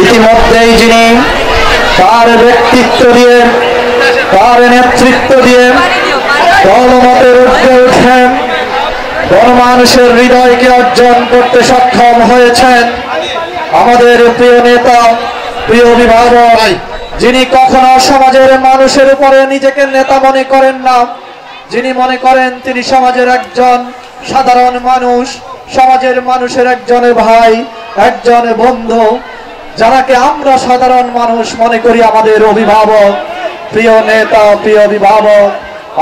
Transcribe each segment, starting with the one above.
ইতিমধ্যেই যিনি তার ব্যক্তিত্ব দিয়ে তার নেতৃত্ব দিয়ে দলমতের ঊর্ধ্বে উঠেন গণমানুষের হৃদয়কে অর্জন করতে সক্ষম হয়েছেন আমাদের প্রিয় নেতা, প্রিয় অভিভাবক, যিনি কখনো সমাজের মানুষের উপরে নিজেকে নেতা মনে করেন না, যিনি মনে করেন তিনি সমাজের একজন সাধারণ মানুষ, সমাজের মানুষের একজন ভাই, একজন বন্ধু, যারাকে আমরা সাধারণ মানুষ মনে করি আমাদের অভিভাবক, প্রিয় নেতা, প্রিয় অভিভাবক।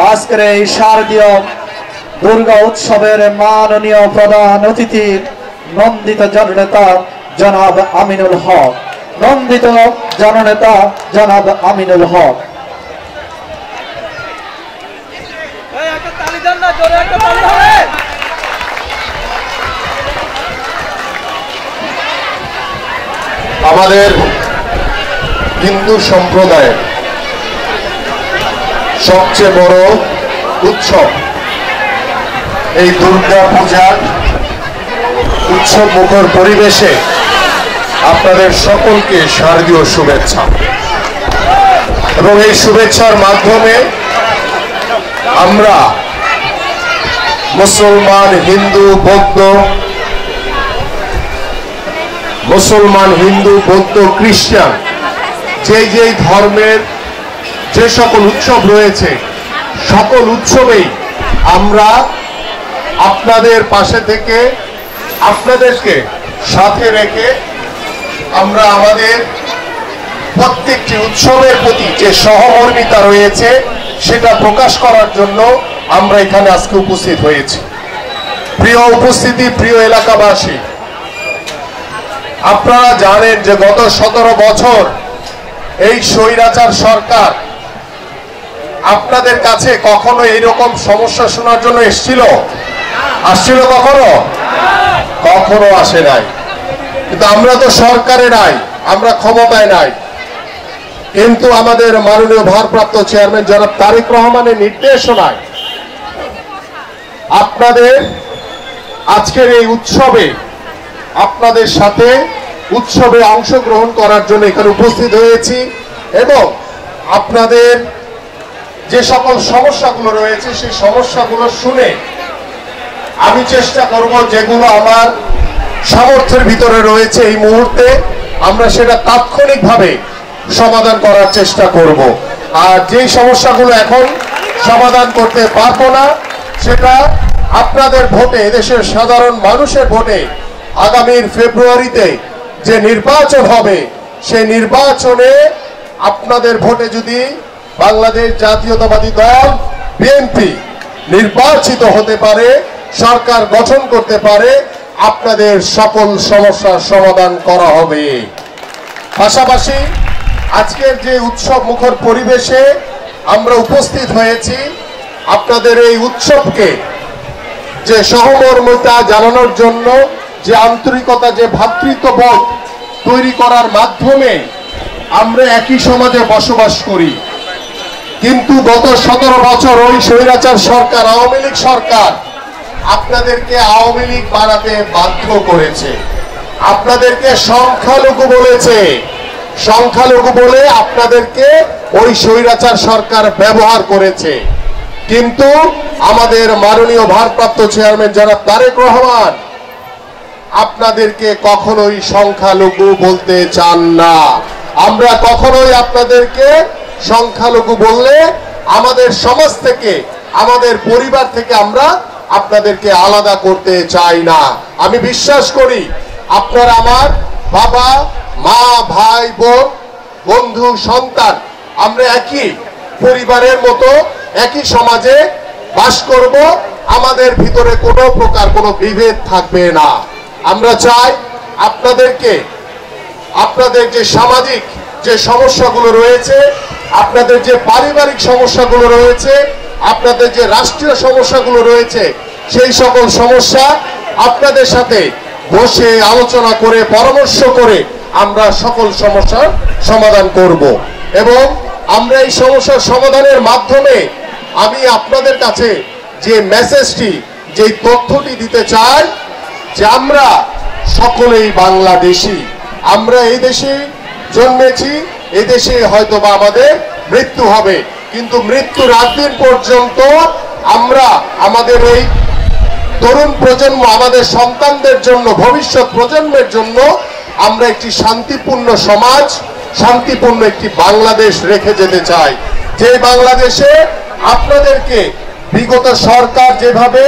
আজকের এই শারদীয় দুর্গা উৎসবের মাননীয় প্রধান অতিথি নন্দিত জননেতা জনাব আমিনুল হক, নন্দিত জননেতা জনাব আমিনুল হক। আমাদের হিন্দু সম্প্রদায়ের সবচেয়ে বড় উৎসব এই দুর্গা পূজার উৎসব মুখর পরিবেশে আপনাদের সকলকে শারদীয় শুভেচ্ছা এবং এই শুভেচ্ছার মাধ্যমে আমরা মুসলমান, হিন্দু, বৌদ্ধ, খ্রিস্টান যেই ধর্মের যে সকল উৎসব রয়েছে সকল উৎসবেই আমরা আপনাদের পাশে থেকে আপনাদেরকে সাথে রেখে আমরা আমাদের প্রত্যেকটি উৎসবের প্রতি যে সহমর্মিতা রয়েছে সেটা প্রকাশ করার জন্য আমরা এখানে আজকে উপস্থিত হয়েছি। প্রিয় উপস্থিতি, প্রিয় এলাকাবাসী, আপনারা জানেন যে গত 17 বছর এই স্বৈরাচার সরকার আপনাদের কাছে কখনো এইরকম সমস্যা শোনার জন্য আসছিল কখনো আসে নাই। কিন্তু আমরা তো সরকারে নাই, আমরা ক্ষমতায় নাই, কিন্তু আমাদের মাননীয় ভারপ্রাপ্ত চেয়ারম্যান জনাব তারেক রহমানের নির্দেশনায় আপনাদের আজকের এই উৎসবে আপনাদের সাথে উৎসবে অংশগ্রহণ করার জন্য এখানে উপস্থিত হয়েছি এবং আপনাদের যে সকল সমস্যাগুলো রয়েছে সেই সমস্যাগুলো শুনে আমি চেষ্টা করব যেগুলো আমার সামর্থ্যের ভিতরে রয়েছে এই মুহূর্তে আমরা সেটা তাৎক্ষণিকভাবে সমাধান করার চেষ্টা করব। আর যেই সমস্যাগুলো এখন সমাধান করতে পারবো না সেটা আপনাদের ভোটে, এদেশের সাধারণ মানুষের ভোটে আগামীর ফেব্রুয়ারিতে যে নির্বাচন হবে সেই নির্বাচনে আপনাদের ভোটে যদি বাংলাদেশ জাতীয়তাবাদী দল বিএনপি নির্বাচিত হতে পারে, সরকার গঠন করতে পারে, আপনাদের সকল সমস্যার সমাধান করা হবে। পাশাপাশি আজকের যে উৎসব মুখর পরিবেশে আমরা উপস্থিত হয়েছি আপনাদের এই উৎসবকে যে সহমর্মিতা জানানোর জন্য, যে আন্তরিকতা, যে ভ্রাতৃত্ববোধ তৈরি করার মাধ্যমে আমরা একই সমাজে বসবাস করি। কিন্তু গত 17 বছর ওই স্বৈরাচার সরকার, আওয়ামী লীগ সরকার আপনাদেরকে আওয়ামী লীগ বানাতে বাধ্য করেছে, আপনাদেরকে সংখ্যালঘু বলেছে, সংখ্যালঘু বলে আপনাদেরকে ওই স্বৈরাচার সরকার ব্যবহার করেছে। কিন্তু আমাদের মাননীয় ভারপ্রাপ্ত চেয়ারম্যান জনাব তারেক রহমান আপনাদেরকে কখনোই সংখ্যালঘু বলতে চান না। আমরা কখনোই আপনাদেরকে সংখ্যালঘু বললে আমাদের সমাজ থেকে, আমাদের পরিবার থেকে আমরা আপনাদেরকে আলাদা করতে চাই না। আমি বিশ্বাস করি আপনারা আমার বাবা, মা, ভাই, বোন, বন্ধু, সন্তান, আমরা একই পরিবারের মতো একই সমাজে বাস করব, আমাদের ভিতরে কোনো প্রকার কোনো বিভেদ থাকবে না। আমরা চাই আপনাদেরকে আপনাদের যে সামাজিক যে সমস্যাগুলো রয়েছে, আপনাদের যে পারিবারিক সমস্যাগুলো রয়েছে, আপনাদের যে রাষ্ট্রীয় সমস্যাগুলো রয়েছে, সেই সকল সমস্যা আপনাদের সাথে বসে আলোচনা করে পরামর্শ করে আমরা সকল সমস্যার সমাধান করব এবং আমরা এই সমস্যার সমাধানের মাধ্যমে আমি আপনাদের কাছে যে মেসেজটি, যে তথ্যটি দিতে চাই যে আমরা সকলেই বাংলাদেশী, আমরা এই দেশে জন্মেছি, এদেশে হয়তো বা আমাদের মৃত্যু হবে, কিন্তু মৃত্যুর আগ দিন পর্যন্ত আমরা আমাদের এই তরুণ প্রজন্ম, আমাদের সন্তানদের জন্য, ভবিষ্যৎ প্রজন্মের জন্য আমরা একটি শান্তিপূর্ণ সমাজ, শান্তিপূর্ণ একটি বাংলাদেশ রেখে যেতে চাই, যে বাংলাদেশে আপনাদেরকে বিগত সরকার যেভাবে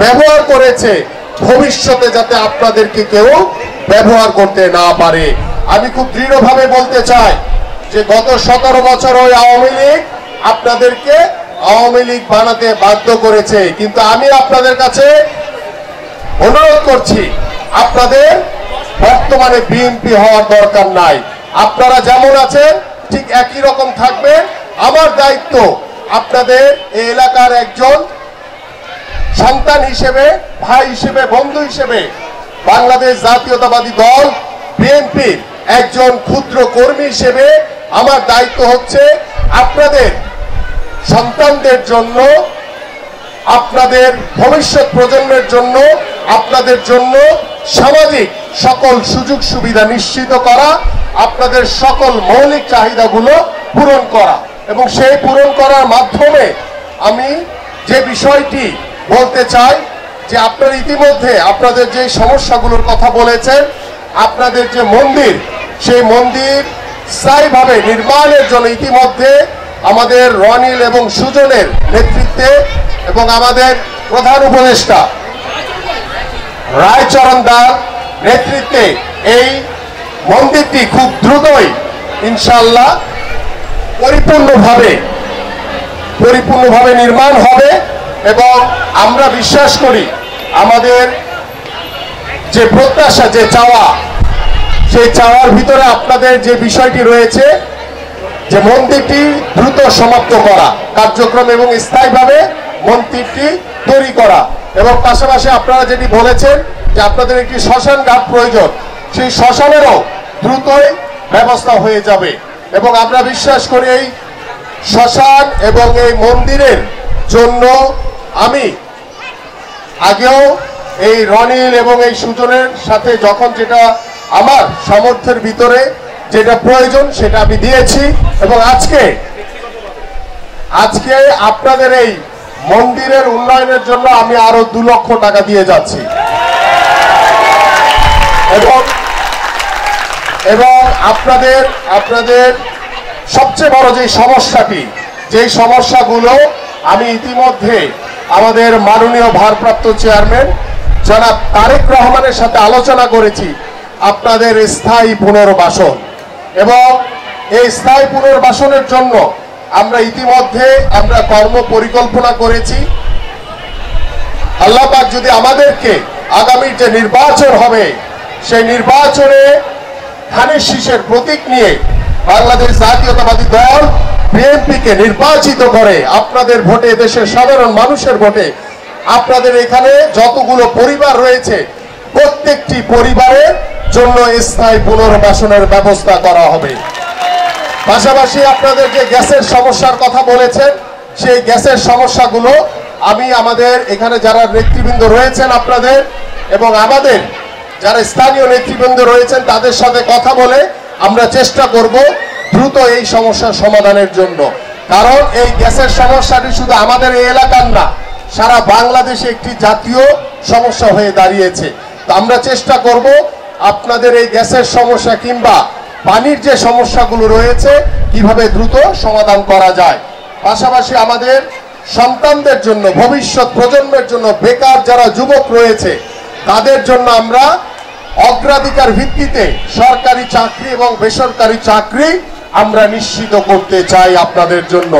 ব্যবহার করেছে, ভবিষ্যতে যাতে আপনাদেরকে কেউ ব্যবহার করতে না পারে। আমি খুব দৃঢ়ভাবে বলতে চাই যে গত 17 বছর ওই আওয়ামী লীগ আপনাদেরকে আওয়ামী লীগ বানাতে বাধ্য করেছে, কিন্তু আমি আপনাদের কাছে অনুরোধ করছি, আপনাদের বর্তমানে বিএনপি হওয়ার দরকার নাই। আপনারা যেমন আছেন ঠিক একই রকম থাকবেন। আমার দায়িত্ব আপনাদের এই এলাকার একজন সন্তান হিসেবে, ভাই হিসেবে, বন্ধু হিসেবে, বাংলাদেশ জাতীয়তাবাদী দল বিএনপির একজন ক্ষুদ্র কর্মী হিসেবে আমার দায়িত্ব হচ্ছে আপনাদের সন্তানদের জন্য, আপনাদের ভবিষ্যৎ প্রজন্মের জন্য, আপনাদের জন্য সামাজিক সকল সুযোগ সুবিধা নিশ্চিত করা, আপনাদের সকল মৌলিক চাহিদাগুলো পূরণ করা, এবং সেই পূরণ করার মাধ্যমে আমি যে বিষয়টি বলতে চাই যে আপনারা ইতিমধ্যে আপনাদের যে সমস্যাগুলোর কথা বলেছেন, আপনাদের যে মন্দির, সেই মন্দির স্থায়ীভাবে নির্মাণের জন্য ইতিমধ্যে আমাদের রনিল এবং সুজনের নেতৃত্বে এবং আমাদের প্রধান উপদেষ্টা রায়চরণ দার নেতৃত্বে এই মন্দিরটি খুব দ্রুতই ইনশাআল্লাহ পরিপূর্ণভাবে নির্মাণ হবে, এবং আমরা বিশ্বাস করি আমাদের যে প্রত্যাশা, যে চাওয়া, সেই চাওয়ার ভিতরে আপনাদের যে বিষয়টি রয়েছে যে মন্দিরটি দ্রুত সমাপ্ত করা কার্যক্রম এবং স্থায়ীভাবে মন্দিরটি তৈরি করা, এবং পাশাপাশি আপনারা যেটি বলেছেন যে আপনাদের একটি শ্মশান ঘাট প্রয়োজন, সেই শ্মশানেরও দ্রুতই ব্যবস্থা হয়ে যাবে। এবং আমরা বিশ্বাস করি এই শ্মশান এবং এই মন্দিরের জন্য আমি আগেও এই রনিল এবং এই সুজনের সাথে যখন যেটা আমার সামর্থ্যের ভিতরে যেটা প্রয়োজন সেটা আমি দিয়েছি, এবং আজকে আপনাদের এই মন্দিরের উন্নয়নের জন্য আমি আরো 2 লক্ষ টাকা দিয়ে যাচ্ছি, এবং আপনাদের সবচেয়ে বড় যে সমস্যাটি, যেই সমস্যাগুলো আমি ইতিমধ্যে আমাদের মাননীয় ভারপ্রাপ্ত চেয়ারম্যান জনাব তারেক রহমানের সাথে আলোচনা করেছি, আপনাদের স্থায়ী পুনর্বাসন, এবং এই স্থায়ী পুনর্বাসনের জন্য আমরা ইতিমধ্যে কর্ম পরিকল্পনা করেছি। আল্লাহ পাক যদি আমাদেরকে আগামী যে নির্বাচন হবে সেই নির্বাচনে ধানের শীষের প্রতীক নিয়ে বাংলাদেশ জাতীয়তাবাদী দল বিএনপিকে নির্বাচিত করে আপনাদের ভোটে, দেশের সাধারণ মানুষের ভোটে, আপনাদের এখানে যতগুলো পরিবার রয়েছে প্রত্যেকটি পরিবারের জন্য স্থায়ী পুনর্বাসনের ব্যবস্থা করা হবে। পাশাপাশি আপনাদের যে গ্যাসের সমস্যার কথা বলেছেন, সেই গ্যাসের সমস্যাগুলো আমি আমাদের এখানে যারা নেতৃবৃন্দ রয়েছেন আপনাদের এবং আমাদের যারা স্থানীয় নেতৃবৃন্দ রয়েছেন তাদের সাথে কথা বলে আমরা চেষ্টা করব দ্রুত এই সমস্যার সমাধানের জন্য। কারণ এই গ্যাসের সমস্যাটি শুধু আমাদের এই এলাকার না, সারা বাংলাদেশে একটি জাতীয় সমস্যা হয়ে দাঁড়িয়েছে। তো আমরা চেষ্টা করব আপনাদের এই গ্যাসের সমস্যা কিংবা পানির যে সমস্যাগুলো রয়েছে কিভাবে দ্রুত সমাধান করা যায়। পাশাপাশি আমাদের সন্তানদের জন্য, ভবিষ্যৎ প্রজন্মের জন্য, বেকার যারা যুবক রয়েছে তাদের জন্য আমরা অগ্রাধিকার ভিত্তিতে সরকারি চাকরি এবং বেসরকারি চাকরি আমরা নিশ্চিত করতে চাই আপনাদের জন্য।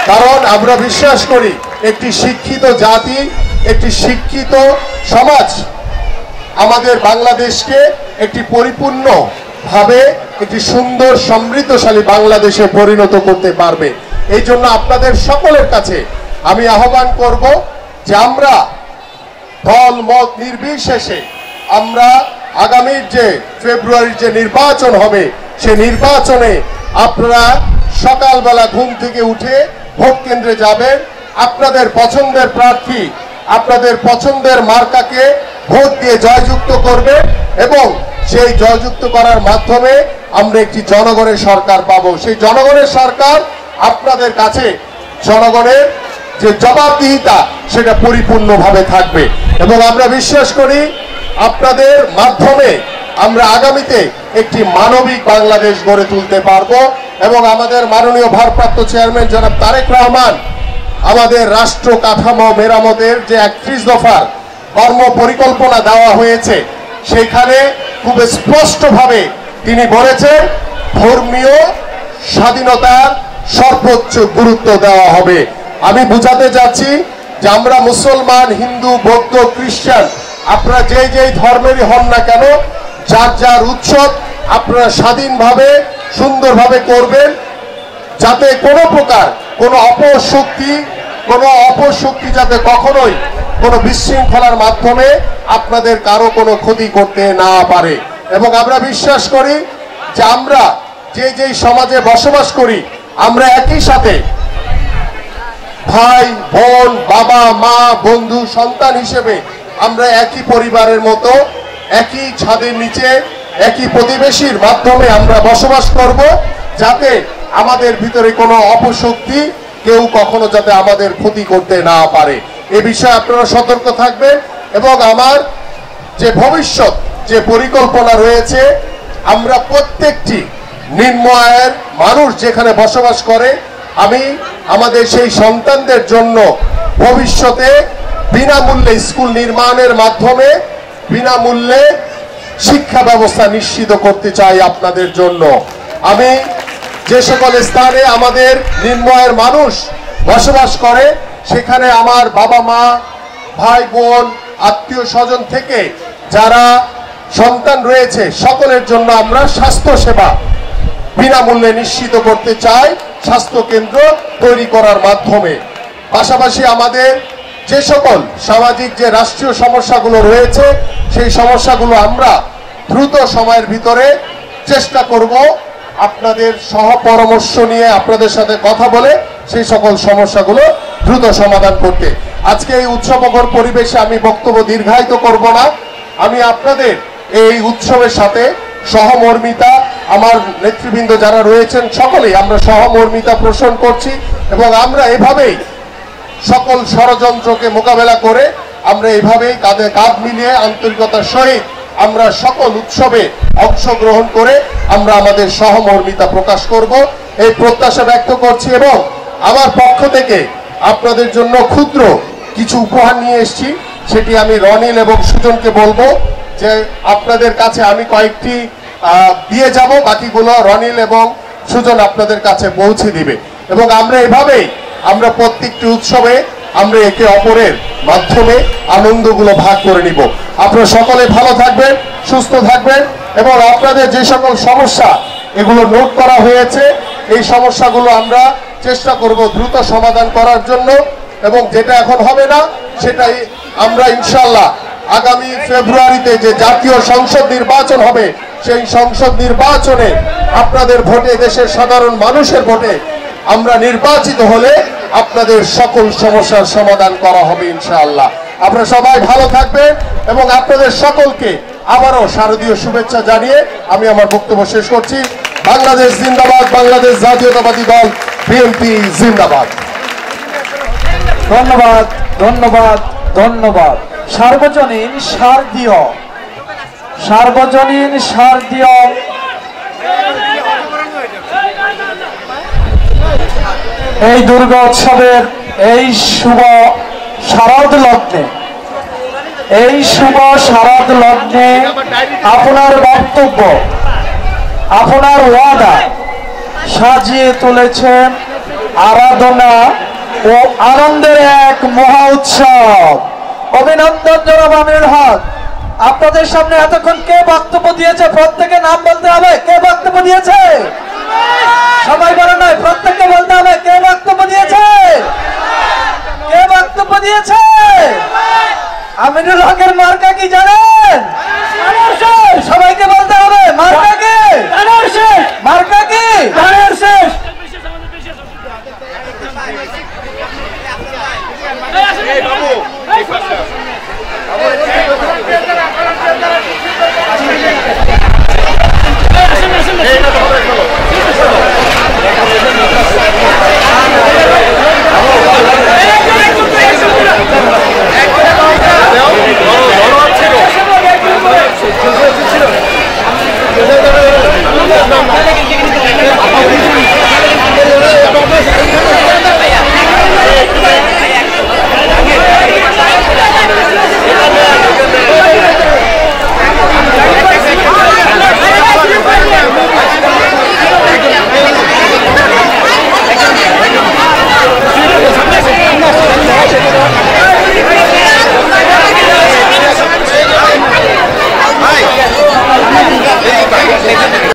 কারণ আমরা বিশ্বাস করি একটি শিক্ষিত জাতি, একটি শিক্ষিত সমাজ আমাদের বাংলাদেশকে একটি পরিপূর্ণভাবে একটি সুন্দর সমৃদ্ধশালী বাংলাদেশে পরিণত করতে পারবে। এই জন্য আপনাদের সকলের কাছে আমি আহ্বান করব যে আমরা দল মত নির্বিশেষে আমরা আগামীর যে ফেব্রুয়ারির যে নির্বাচন হবে সেই নির্বাচনে আপনারা সকালবেলা ঘুম থেকে উঠে ভোট কেন্দ্রে যাবেন, আপনাদের পছন্দের প্রার্থী, আপনাদের পছন্দের মার্কাকে ভোট দিয়ে জয়যুক্ত করবে এবং সেই জয়যুক্ত করার মাধ্যমে আমরা একটি জনগণের সরকার পাবো। সেই জনগণের সরকার আপনাদের কাছে জনগণের যে জবাবদিহিতা সেটা পরিপূর্ণভাবে থাকবে এবং আমরা বিশ্বাস করি আপনাদের মাধ্যমে আমরা আগামীতে একটি মানবিক বাংলাদেশ গড়ে তুলতে পারবো এবং আমাদের মাননীয় ভারপ্রাপ্ত চেয়ারম্যান জনাব তারেক রহমান আমাদের রাষ্ট্র কাঠামো মেরামতের যে 31 দফার কর্ম পরিকল্পনা দেওয়া হয়েছে সেখানে খুব স্পষ্টভাবে তিনি বলেছেন ধর্মীয় স্বাধীনতার সর্বোচ্চ গুরুত্ব দেওয়া হবে। আমি বুঝাতে চাচ্ছি যে আমরা মুসলমান, হিন্দু, বৌদ্ধ, খ্রিস্টান আপনারা যেই ধর্মেরই হন না কেন যার যার উৎসব আপনারা স্বাধীনভাবে সুন্দরভাবে করবেন, যাতে কোনো প্রকার কোনো অপশক্তি যাতে কখনোই কোনো বিশৃঙ্খলার মাধ্যমে আপনাদের কারো কোনো ক্ষতি করতে না পারে। এবং আমরা বিশ্বাস করি যে আমরা যেই সমাজে বসবাস করি আমরা একই সাথে ভাই বোন, বাবা মা, বন্ধু, সন্তান হিসেবে আমরা একই পরিবারের মতো একই ছাদের নিচে একই প্রতিবেশীর মাধ্যমে আমরা বসবাস করব, যাতে আমাদের ভিতরে কোনো অপশক্তি কেউ কখনো যাতে আমাদের ক্ষতি করতে না পারে। এ বিষয়ে আপনারা সতর্ক থাকবেন এবং আমার যে ভবিষ্যৎ যে পরিকল্পনা রয়েছে আমরা প্রত্যেকটি নিম্ন আয়ের মানুষ যেখানে বসবাস করে আমি আমাদের সেই সন্তানদের জন্য ভবিষ্যতে বিনামূল্যে স্কুল নির্মাণের মাধ্যমে বিনামূল্যে শিক্ষা ব্যবস্থা নিশ্চিত করতে চাই আপনাদের জন্য। আমি যে সকল স্থানে আমাদের নিম্ন আয়ের মানুষ বসবাস করে সেখানে আমার বাবা মা, ভাই বোন, আত্মীয় স্বজন থেকে যারা সন্তান রয়েছে সকলের জন্য আমরা স্বাস্থ্য সেবা বিনামূল্যে নিশ্চিত করতে চাই স্বাস্থ্য কেন্দ্র তৈরি করার মাধ্যমে। পাশাপাশি আমাদের যে সকল সামাজিক যে রাষ্ট্রীয় সমস্যাগুলো রয়েছে সেই সমস্যাগুলো আমরা দ্রুত সময়ের ভিতরে চেষ্টা করব আপনাদের সহপরামর্শ নিয়ে আপনাদের সাথে কথা বলে সেই সকল সমস্যাগুলো দ্রুত সমাধান করতে। আজকে এই উৎসবমুখর পরিবেশে আমি বক্তব্য দীর্ঘায়িত করব না। আমি আপনাদের এই উৎসবের সাথে সহমর্মিতা, আমার নেতৃবৃন্দ যারা রয়েছেন সকলেই আমরা সহমর্মিতা পোষণ করছি এবং আমরা এভাবেই সকল ষড়যন্ত্রকে মোকাবেলা করে আমরা এভাবেই কাঁধে কাঁধ মিলিয়ে আন্তরিকতার সহিত আমরা সকল উৎসবে অংশগ্রহণ করে আমরা আমাদের সহমর্মিতা প্রকাশ করব এই প্রত্যাশা ব্যক্ত করছি। এবং আমার পক্ষ থেকে আপনাদের জন্য ক্ষুদ্র কিছু উপহার নিয়ে এসেছি, সেটি আমি রনিল এবং সুজনকে বলবো যে আপনাদের কাছে আমি কয়েকটি দিয়ে যাব, বাকিগুলো রনিল এবং সুজন আপনাদের কাছে পৌঁছে দিবে এবং আমরা এভাবেই আমরা প্রত্যেকটি উৎসবে আমরা একে অপরের মাধ্যমে আনন্দগুলো ভাগ করে নিব। আপনারা সকলে ভালো থাকবেন, সুস্থ থাকবেন এবং আপনাদের যে সকল সমস্যা এগুলো নোট করা হয়েছে এই সমস্যাগুলো আমরা চেষ্টা করব দ্রুত সমাধান করার জন্য এবং যেটা এখন হবে না সেটাই আমরা ইনশাআল্লাহ আগামী ফেব্রুয়ারিতে যে জাতীয় সংসদ নির্বাচন হবে সেই সংসদ নির্বাচনে আপনাদের ভোটে, দেশের সাধারণ মানুষের ভোটে আমরা নির্বাচিত হলে আপনাদের সকল সমস্যার সমাধান করা হবে ইনশাআল্লাহ। আপনারা সবাই ভালো থাকবেন এবং আপনাদের সকলকে আবারও শারদীয় শুভেচ্ছা জানিয়ে আমি আমার বক্তব্য শেষ করছি। বাংলাদেশ জিন্দাবাদ, বাংলাদেশ জাতীয়তাবাদী দল বিএনপি জিন্দাবাদ। ধন্যবাদ, ধন্যবাদ, ধন্যবাদ। সার্বজনীন শারদীয় এই দুর্গা উৎসবের এই শুভ শারদ লগ্নে আপনার বক্তব্য, আপনার ওয়াদা সাজিয়ে তুলেছেন আরাধনা ও আনন্দের এক মহা উৎসব। অভিনন্দন জনাব আমিনুল হক। আপনাদের সামনে এতক্ষণ কে বক্তব্য দিয়েছে প্রত্যেকে নাম বলতে হবে। কে বক্তব্য দিয়েছে? সবাই বলে নয়, প্রত্যেককে বলতে হবে কে বক্তব্য দিয়েছে। কে বক্তব্য দিয়েছে? আমিনুল হকের মার্কা কি জানেন?